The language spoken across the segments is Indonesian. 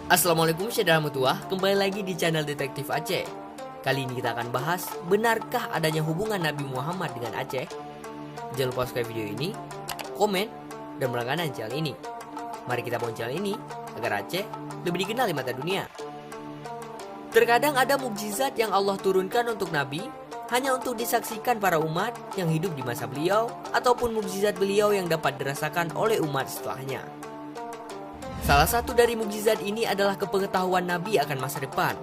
Assalamualaikum warahmatullahi wabarakatuh. Kembali lagi di channel Detektif Aceh. Kali ini kita akan bahas, benarkah adanya hubungan Nabi Muhammad dengan Aceh? Jangan lupa subscribe video ini, komen, dan berlangganan channel ini. Mari kita bangun channel ini agar Aceh lebih dikenal di mata dunia. Terkadang ada mukjizat yang Allah turunkan untuk Nabi hanya untuk disaksikan para umat yang hidup di masa beliau, ataupun mukjizat beliau yang dapat dirasakan oleh umat setelahnya. Salah satu dari mukjizat ini adalah kepengetahuan Nabi akan masa depan.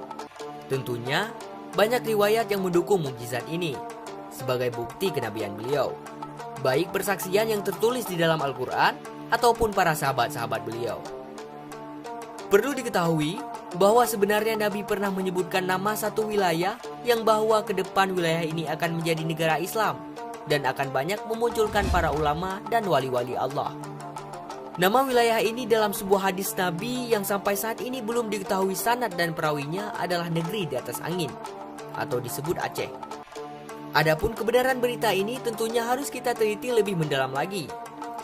Tentunya, banyak riwayat yang mendukung mukjizat ini sebagai bukti kenabian beliau, baik persaksian yang tertulis di dalam Al-Quran ataupun para sahabat-sahabat beliau. Perlu diketahui bahwa sebenarnya Nabi pernah menyebutkan nama satu wilayah yang bahwa ke depan wilayah ini akan menjadi negara Islam dan akan banyak memunculkan para ulama dan wali-wali Allah. Nama wilayah ini dalam sebuah hadis Nabi yang sampai saat ini belum diketahui sanad dan perawinya adalah negeri di atas angin, atau disebut Aceh. Adapun kebenaran berita ini tentunya harus kita teliti lebih mendalam lagi.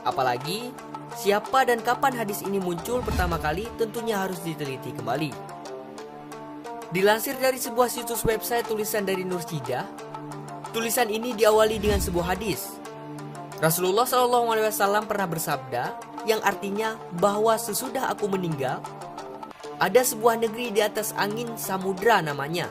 Apalagi, siapa dan kapan hadis ini muncul pertama kali tentunya harus diteliti kembali. Dilansir dari sebuah situs website tulisan dari Nursidah, tulisan ini diawali dengan sebuah hadis. Rasulullah SAW pernah bersabda, yang artinya bahwa sesudah aku meninggal, ada sebuah negeri di atas angin samudra namanya.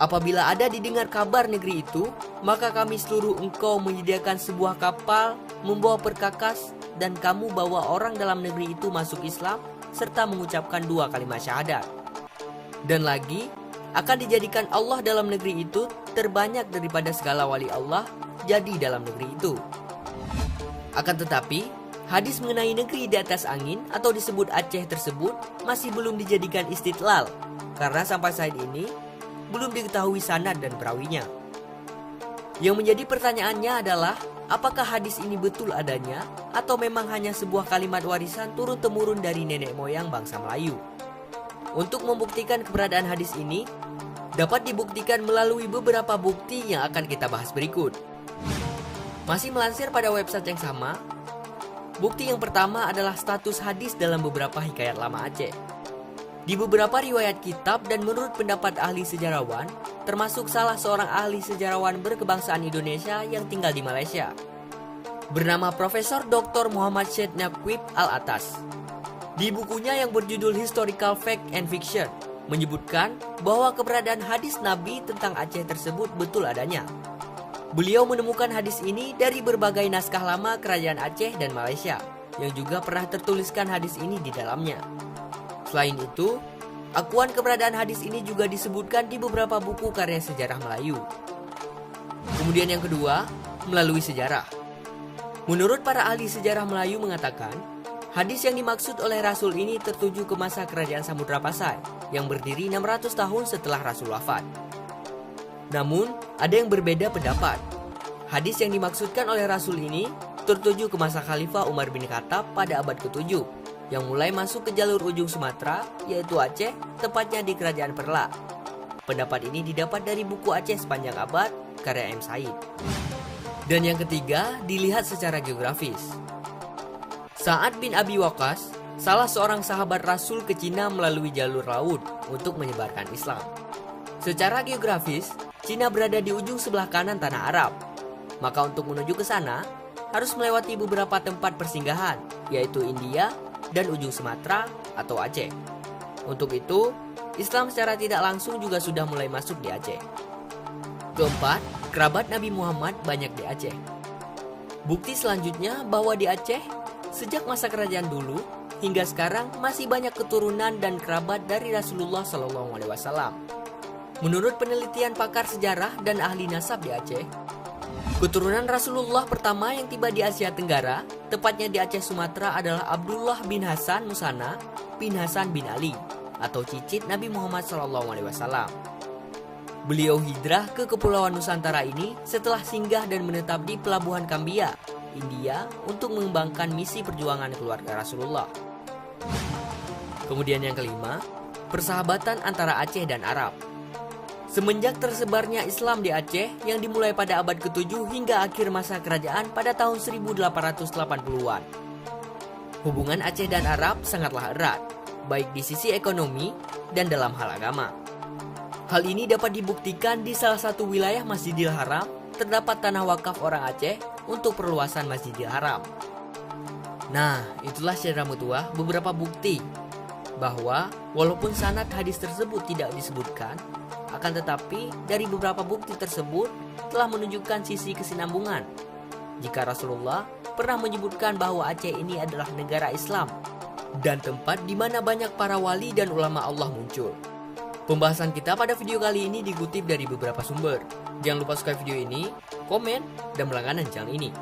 Apabila ada didengar kabar negeri itu, maka kami seluruh engkau menyediakan sebuah kapal membawa perkakas, dan kamu bawa orang dalam negeri itu masuk Islam serta mengucapkan 2 kalimat syahadat. Dan lagi, akan dijadikan Allah dalam negeri itu terbanyak daripada segala wali Allah jadi dalam negeri itu. Akan tetapi, hadis mengenai negeri di atas angin atau disebut Aceh tersebut masih belum dijadikan istidlal karena sampai saat ini belum diketahui sanad dan perawinya. Yang menjadi pertanyaannya adalah, apakah hadis ini betul adanya atau memang hanya sebuah kalimat warisan turun-temurun dari nenek moyang bangsa Melayu? Untuk membuktikan keberadaan hadis ini dapat dibuktikan melalui beberapa bukti yang akan kita bahas berikut. Masih melansir pada website yang sama, bukti yang pertama adalah status hadis dalam beberapa hikayat lama Aceh. Di beberapa riwayat kitab dan menurut pendapat ahli sejarawan, termasuk salah seorang ahli sejarawan berkebangsaan Indonesia yang tinggal di Malaysia, bernama Profesor Dr. Muhammad Syed Naqib Al-Atas. Di bukunya yang berjudul Historical Fact and Fiction, menyebutkan bahwa keberadaan hadis Nabi tentang Aceh tersebut betul adanya. Beliau menemukan hadis ini dari berbagai naskah lama kerajaan Aceh dan Malaysia, yang juga pernah tertuliskan hadis ini di dalamnya. Selain itu, akuan keberadaan hadis ini juga disebutkan di beberapa buku karya sejarah Melayu. Kemudian yang kedua, melalui sejarah. Menurut para ahli sejarah Melayu mengatakan, hadis yang dimaksud oleh Rasul ini tertuju ke masa kerajaan Samudra Pasai, yang berdiri 600 tahun setelah Rasul wafat. Namun, ada yang berbeda pendapat. Hadis yang dimaksudkan oleh Rasul ini tertuju ke masa Khalifah Umar bin Khattab pada abad ke-7, yang mulai masuk ke jalur ujung Sumatera, yaitu Aceh, tepatnya di Kerajaan Perla. Pendapat ini didapat dari buku Aceh Sepanjang Abad, karya M. Said. Dan yang ketiga, dilihat secara geografis. Sa'ad bin Abi Waqqas, salah seorang sahabat Rasul ke Cina melalui jalur laut untuk menyebarkan Islam. Secara geografis, Cina berada di ujung sebelah kanan tanah Arab. Maka untuk menuju ke sana, harus melewati beberapa tempat persinggahan, yaitu India dan ujung Sumatera atau Aceh. Untuk itu, Islam secara tidak langsung juga sudah mulai masuk di Aceh. Keempat, kerabat Nabi Muhammad banyak di Aceh. Bukti selanjutnya bahwa di Aceh, sejak masa kerajaan dulu, hingga sekarang masih banyak keturunan dan kerabat dari Rasulullah SAW. Menurut penelitian pakar sejarah dan ahli nasab di Aceh, keturunan Rasulullah pertama yang tiba di Asia Tenggara, tepatnya di Aceh Sumatera, adalah Abdullah bin Hasan Nusana bin Hasan bin Ali, atau cicit Nabi Muhammad SAW. Beliau hijrah ke Kepulauan Nusantara ini setelah singgah dan menetap di Pelabuhan Kambia, India, untuk mengembangkan misi perjuangan keluarga Rasulullah. Kemudian yang kelima, persahabatan antara Aceh dan Arab. Semenjak tersebarnya Islam di Aceh yang dimulai pada abad ke-7 hingga akhir masa kerajaan pada tahun 1880-an, hubungan Aceh dan Arab sangatlah erat. baik di sisi ekonomi dan dalam hal agama. Hal ini dapat dibuktikan di salah satu wilayah Masjidil Haram terdapat tanah wakaf orang Aceh untuk perluasan Masjidil Haram. Nah, itulah secara mutuah beberapa bukti bahwa walaupun sanad hadis tersebut tidak disebutkan, akan tetapi dari beberapa bukti tersebut telah menunjukkan sisi kesinambungan. Jika Rasulullah pernah menyebutkan bahwa Aceh ini adalah negara Islam dan tempat di mana banyak para wali dan ulama Allah muncul. Pembahasan kita pada video kali ini dikutip dari beberapa sumber. Jangan lupa subscribe video ini, komen, dan berlangganan channel ini.